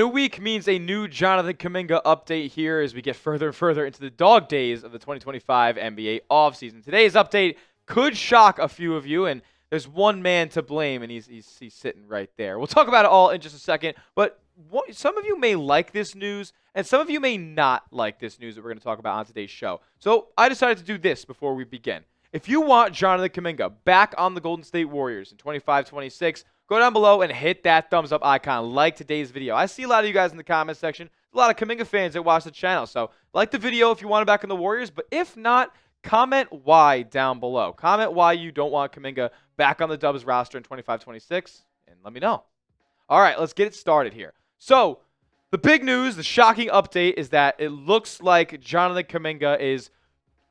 new week means a new Jonathan Kuminga update here as we get further and further into the dog days of the 2025 NBA offseason. Today's update could shock a few of you, and there's one man to blame, and he's sitting right there. We'll talk about it all in just a second, but some of you may like this news, and some of you may not like this news that we're going to talk about on today's show. So I decided to do this before we begin. If you want Jonathan Kuminga back on the Golden State Warriors in 25-26, go down below and hit that thumbs up icon, like today's video. I see a lot of you guys in the comment section, a lot of Kuminga fans that watch the channel. So like the video if you want him back in the Warriors, but if not, comment why down below. Comment why you don't want Kuminga back on the Dubs roster in 25-26, and let me know. All right, let's get it started here. So the big news, the shocking update is that it looks like Jonathan Kuminga is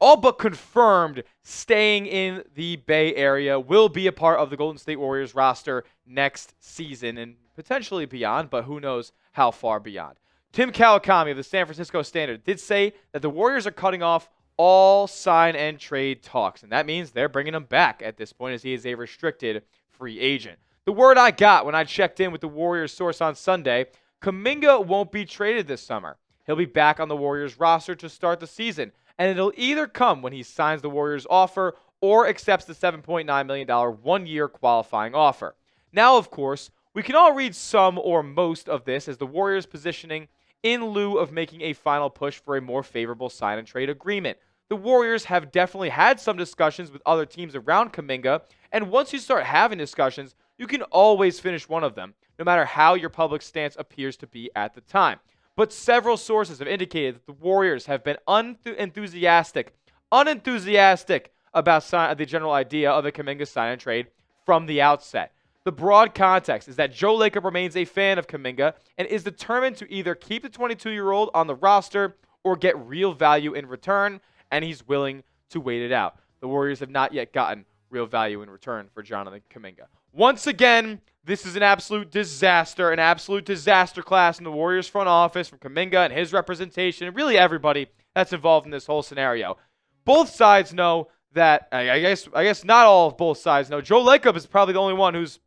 all but confirmed staying in the Bay Area, will be a part of the Golden State Warriors roster next season and potentially beyond, but who knows how far beyond. Tim Kawakami of the San Francisco Standard did say that the Warriors are cutting off all sign and trade talks, and that means they're bringing him back at this point as he is a restricted free agent. The word I got when I checked in with the Warriors source on Sunday, Kuminga won't be traded this summer. He'll be back on the Warriors roster to start the season, and it'll either come when he signs the Warriors offer or accepts the $7.9 million one-year qualifying offer. Now, of course, we can all read some or most of this as the Warriors positioning in lieu of making a final push for a more favorable sign and trade agreement. The Warriors have definitely had some discussions with other teams around Kuminga, and once you start having discussions, you can always finish one of them, no matter how your public stance appears to be at the time. But several sources have indicated that the Warriors have been unenthusiastic about the general idea of a Kuminga sign and trade from the outset. The broad context is that Joe Lacob remains a fan of Kuminga and is determined to either keep the 22-year-old on the roster or get real value in return, and he's willing to wait it out. The Warriors have not yet gotten real value in return for Jonathan Kuminga. Once again, this is an absolute disaster class in the Warriors front office from Kuminga and his representation, and really everybody that's involved in this whole scenario. Both sides know that, I guess not all of both sides know. Joe Lacob is probably the only one who's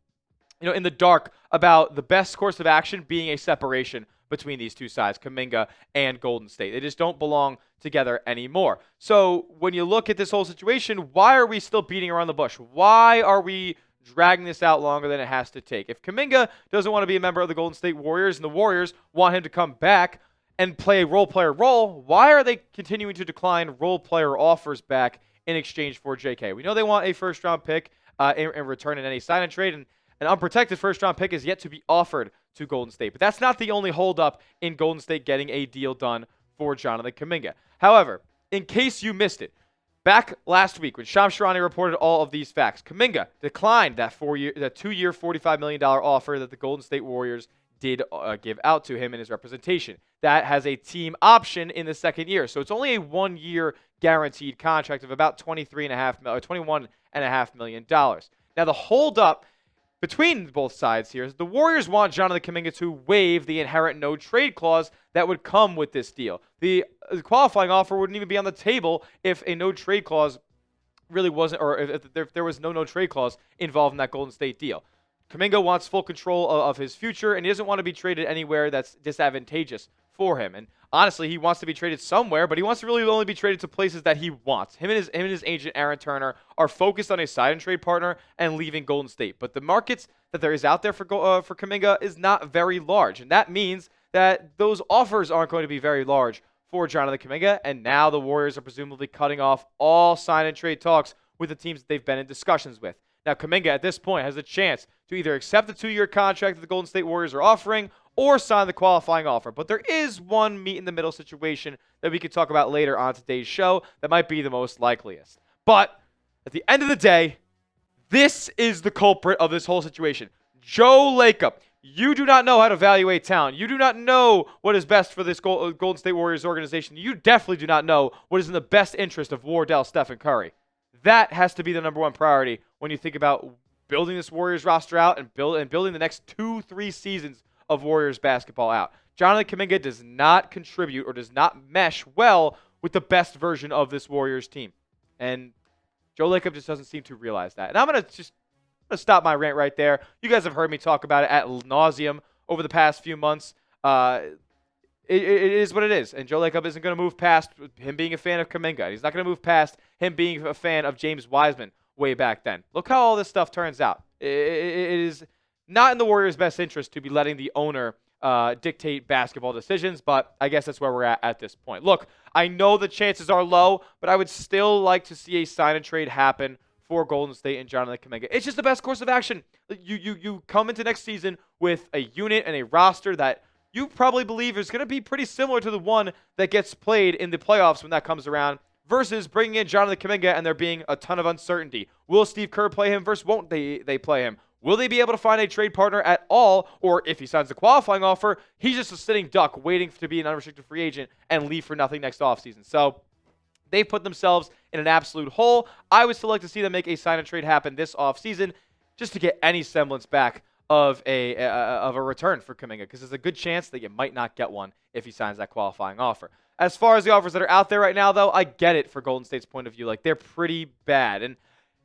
in the dark about the best course of action being a separation between these two sides, Kuminga and Golden State. They just don't belong together anymore. So when you look at this whole situation, why are we still beating around the bush? Why are we dragging this out longer than it has to take? If Kuminga doesn't want to be a member of the Golden State Warriors and the Warriors want him to come back and play a role player role, why are they continuing to decline role player offers back in exchange for JK? We know they want a first-round pick in return in any sign and trade, and an unprotected first-round pick is yet to be offered to Golden State. But that's not the only holdup in Golden State getting a deal done for Jonathan Kuminga. However, in case you missed it, back last week when Shams Charania reported all of these facts, Kuminga declined that 2-year, $45 million offer that the Golden State Warriors did give out to him in his representation. That has a team option in the second year. So it's only a 1-year guaranteed contract of about $21.5 million. Now the holdup between both sides here is the Warriors want Jonathan Kuminga to waive the inherent no-trade clause that would come with this deal. The qualifying offer wouldn't even be on the table if a no-trade clause really wasn't, or if there was no trade clause involved in that Golden State deal. Kuminga wants full control of his future, and he doesn't want to be traded anywhere that's disadvantageous for him. And honestly, he wants to be traded somewhere, but he wants to really only be traded to places that he wants. Him and his agent, Aaron Turner, are focused on a sign and trade partner and leaving Golden State. But the markets that there is out there for Kuminga is not very large, and that means that those offers aren't going to be very large for Jonathan Kuminga, and now the Warriors are presumably cutting off all sign and trade talks with the teams that they've been in discussions with. Now, Kuminga at this point has a chance to either accept the 2-year contract that the Golden State Warriors are offering or sign the qualifying offer. But there is one meet-in-the-middle situation that we could talk about later on today's show that might be the most likeliest. But at the end of the day, this is the culprit of this whole situation. Joe Lacob. You do not know how to evaluate talent. You do not know what is best for this Golden State Warriors organization. You definitely do not know what is in the best interest of Wardell, Steph, and Curry. That has to be the number one priority when you think about building this Warriors roster out and building the next 2-3 seasons of Warriors basketball out. Jonathan Kuminga does not contribute or does not mesh well with the best version of this Warriors team. And Joe Lacob just doesn't seem to realize that. And I'm going to stop my rant right there. You guys have heard me talk about it ad nauseum over the past few months. Uh, it is what it is. And Joe Lacob isn't going to move past him being a fan of Kuminga. He's not going to move past him being a fan of James Wiseman way back then. Look how all this stuff turns out. It is not in the Warriors' best interest to be letting the owner dictate basketball decisions, but I guess that's where we're at this point. Look, I know the chances are low, but I would still like to see a sign and trade happen for Golden State and Jonathan Kuminga. It's just the best course of action. You come into next season with a unit and a roster that you probably believe is going to be pretty similar to the one that gets played in the playoffs when that comes around, versus bringing in Jonathan Kuminga and there being a ton of uncertainty. Will Steve Kerr play him versus won't they play him? Will they be able to find a trade partner at all? Or if he signs a qualifying offer, he's just a sitting duck waiting to be an unrestricted free agent and leave for nothing next offseason. So they put themselves in an absolute hole. I would still like to see them make a sign and trade happen this offseason just to get any semblance back of a return for Kuminga, because there's a good chance that you might not get one if he signs that qualifying offer. As far as the offers that are out there right now, though, I get it for Golden State's point of view. Like, they're pretty bad. And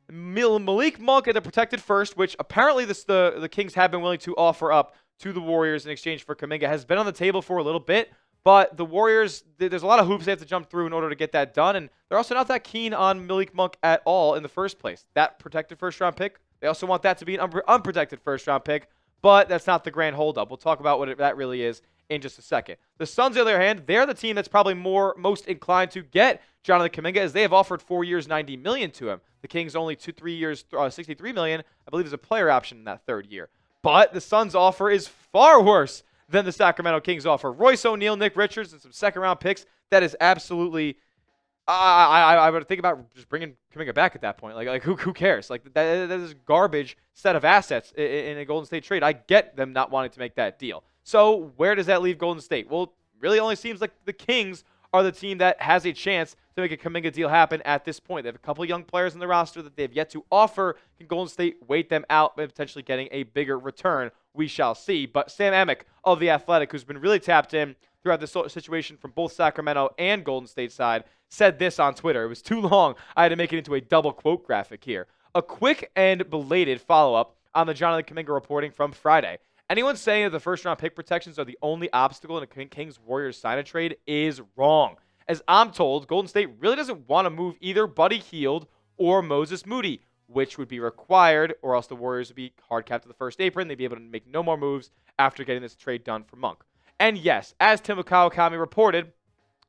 Malik Monk at the protected first, which apparently the Kings have been willing to offer up to the Warriors in exchange for Kuminga, has been on the table for a little bit. But the Warriors, there's a lot of hoops they have to jump through in order to get that done. And they're also not that keen on Malik Monk at all in the first place. That protected first-round pick, they also want that to be an unprotected first-round pick. But that's not the grand holdup. We'll talk about what that really is in just a second. The Suns, on the other hand, they're the team that's probably most inclined to get Jonathan Kuminga, as they have offered 4 years, $90 million to him. The Kings only 3 years, $63 million. I believe there's a player option in that third year. But the Suns' offer is far worse than the Sacramento Kings offer. Royce O'Neal, Nick Richards, and some second-round picks. That is absolutely. I would think about just bringing Kuminga back at that point. Like who cares? Like that is garbage set of assets in a Golden State trade. I get them not wanting to make that deal. So where does that leave Golden State? Well, really only seems like the Kings are the team that has a chance to make a Kuminga deal happen at this point. They have a couple young players in the roster that they have yet to offer. Can Golden State wait them out by potentially getting a bigger return? We shall see. But Sam Amick of The Athletic, who's been really tapped in throughout this situation from both Sacramento and Golden State side, said this on Twitter. It was too long. I had to make it into a double quote graphic here. A quick and belated follow-up on the Jonathan Kuminga reporting from Friday. Anyone saying that the first-round pick protections are the only obstacle in a Kings-Warriors sign-and-trade is wrong. As I'm told, Golden State really doesn't want to move either Buddy Hield or Moses Moody, which would be required, or else the Warriors would be hard capped to the first apron. They'd be able to make no more moves after getting this trade done for Monk. And yes, as Tim Kawakami reported,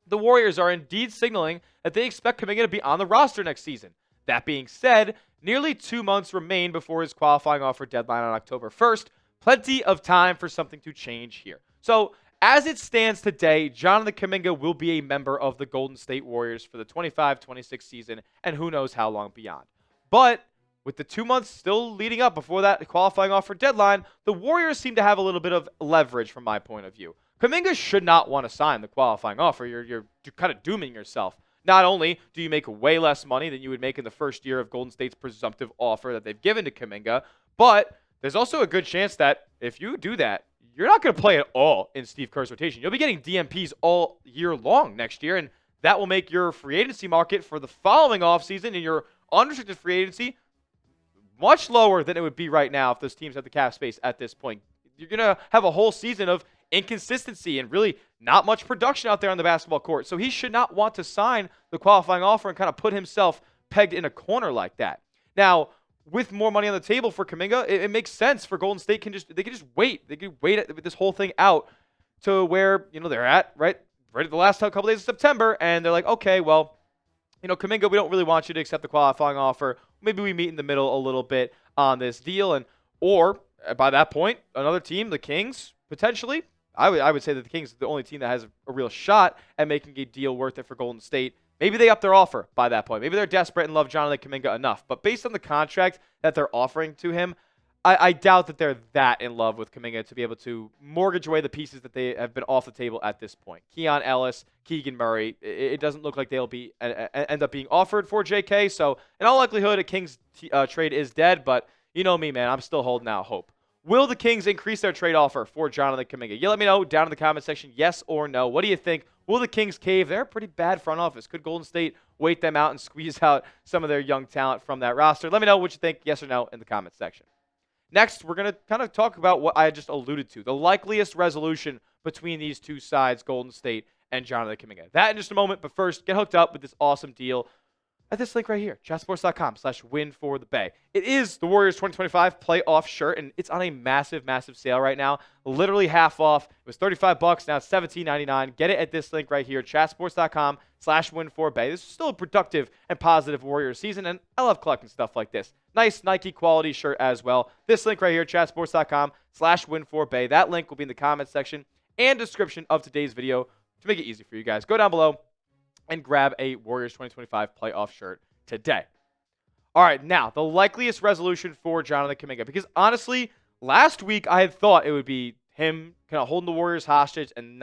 the Warriors are indeed signaling that they expect Kuminga to be on the roster next season. That being said, nearly 2 months remain before his qualifying offer deadline on October 1st. Plenty of time for something to change here. So, as it stands today, Jonathan Kuminga will be a member of the Golden State Warriors for the 25-26 season, and who knows how long beyond. But with the 2 months still leading up before that qualifying offer deadline, the Warriors seem to have a little bit of leverage from my point of view. Kuminga should not want to sign the qualifying offer. You're kind of dooming yourself. Not only do you make way less money than you would make in the first year of Golden State's presumptive offer that they've given to Kuminga, but there's also a good chance that if you do that, you're not going to play at all in Steve Kerr's rotation. You'll be getting DMPs all year long next year, and that will make your free agency market for the following offseason and your unrestricted free agency much lower than it would be right now if those teams have the cap space at this point. You're going to have a whole season of inconsistency and really not much production out there on the basketball court. So he should not want to sign the qualifying offer and kind of put himself pegged in a corner like that. Now, with more money on the table for Kuminga, it makes sense for Golden State. They can just wait. They can wait this whole thing out to where they're at right at the last couple days of September, and they're like, okay, well, Kuminga, we don't really want you to accept the qualifying offer. Maybe we meet in the middle a little bit on this deal, or by that point, another team, the Kings, potentially. I would say that the Kings are the only team that has a real shot at making a deal worth it for Golden State. Maybe they up their offer by that point. Maybe they're desperate and love Jonathan Kuminga enough. But based on the contract that they're offering to him, I doubt that they're that in love with Kuminga to be able to mortgage away the pieces that they have been off the table at this point. Keon Ellis, Keegan Murray, it doesn't look like they'll be end up being offered for JK. So in all likelihood, a Kings trade is dead. But you know me, man, I'm still holding out hope. Will the Kings increase their trade offer for Jonathan Kuminga? You let me know down in the comment section, yes or no. What do you think? Will the Kings cave? They're a pretty bad front office. Could Golden State wait them out and squeeze out some of their young talent from that roster? Let me know what you think, yes or no, in the comment section. Next, we're going to kind of talk about what I just alluded to, the likeliest resolution between these two sides, Golden State and Jonathan Kuminga. That in just a moment, but first, get hooked up with this awesome deal at this link right here, chatsports.com/win4thebay. It is the Warriors 2025 playoff shirt, and it's on a massive, massive sale right now. Literally half off. It was $35. Now it's $17.99. Get it at this link right here, chatsports.com/win4bay. This is still a productive and positive Warriors season, and I love collecting stuff like this. Nice Nike quality shirt as well. This link right here, chatsports.com/win4bay. That link will be in the comments section and description of today's video to make it easy for you guys. Go down below and grab a Warriors 2025 playoff shirt today. All right, now, the likeliest resolution for Jonathan Kuminga, because honestly, last week I had thought it would be him kind of holding the Warriors hostage and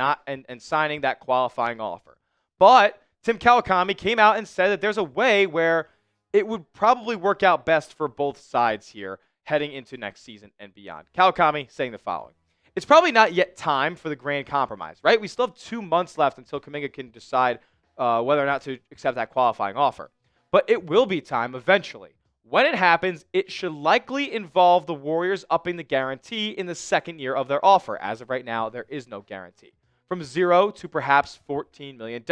signing that qualifying offer. But Tim Kawakami came out and said that there's a way where it would probably work out best for both sides here heading into next season and beyond. Kawakami saying the following: "It's probably not yet time for the grand compromise, right? We still have 2 months left until Kuminga can decide whether or not to accept that qualifying offer. But it will be time eventually. When it happens, it should likely involve the Warriors upping the guarantee in the second year of their offer. As of right now, there is no guarantee. From $0 to perhaps $14 million.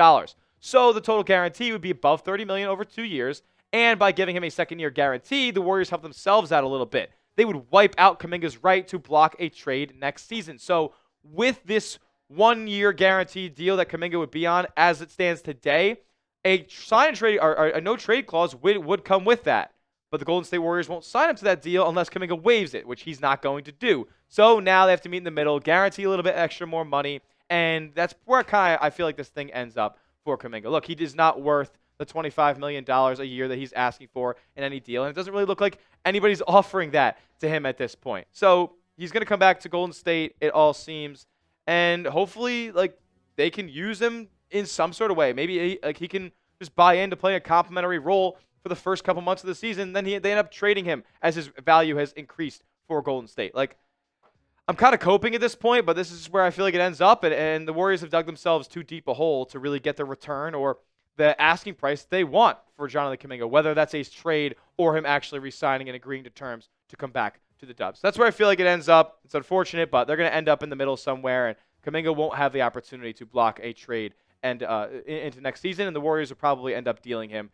So the total guarantee would be above $30 million over 2 years. And by giving him a second-year guarantee, the Warriors help themselves out a little bit. They would wipe out Kuminga's right to block a trade next season. So with this 1-year guaranteed deal that Kuminga would be on as it stands today, a sign and trade or a no trade clause would come with that. But the Golden State Warriors won't sign him to that deal unless Kuminga waives it, which he's not going to do. So now they have to meet in the middle, guarantee a little bit extra more money, and that's where I feel like this thing ends up for Kuminga. Look, he is not worth the $25 million a year that he's asking for in any deal, and it doesn't really look like anybody's offering that to him at this point. So he's going to come back to Golden State, it all seems. And hopefully, they can use him in some sort of way. Maybe he can just buy in to play a complimentary role for the first couple months of the season. Then they end up trading him as his value has increased for Golden State. I'm kind of coping at this point, but this is where I feel like it ends up. And the Warriors have dug themselves too deep a hole to really get the return or the asking price they want for Jonathan Kuminga, whether that's a trade or him actually re-signing and agreeing to terms to come back to the Dubs. That's where I feel like it ends up. It's unfortunate, but they're going to end up in the middle somewhere, and Kuminga won't have the opportunity to block a trade and into next season, and the Warriors will probably end up dealing him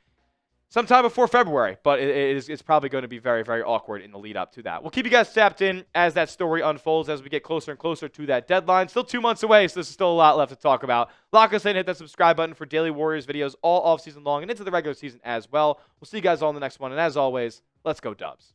sometime before February, but it's probably going to be very, very awkward in the lead up to that. We'll keep you guys tapped in as that story unfolds as we get closer and closer to that deadline. Still 2 months away, so there's still a lot left to talk about. Lock us in, hit that subscribe button for daily Warriors videos all offseason long and into the regular season as well. We'll see you guys all in the next one, and as always, let's go Dubs.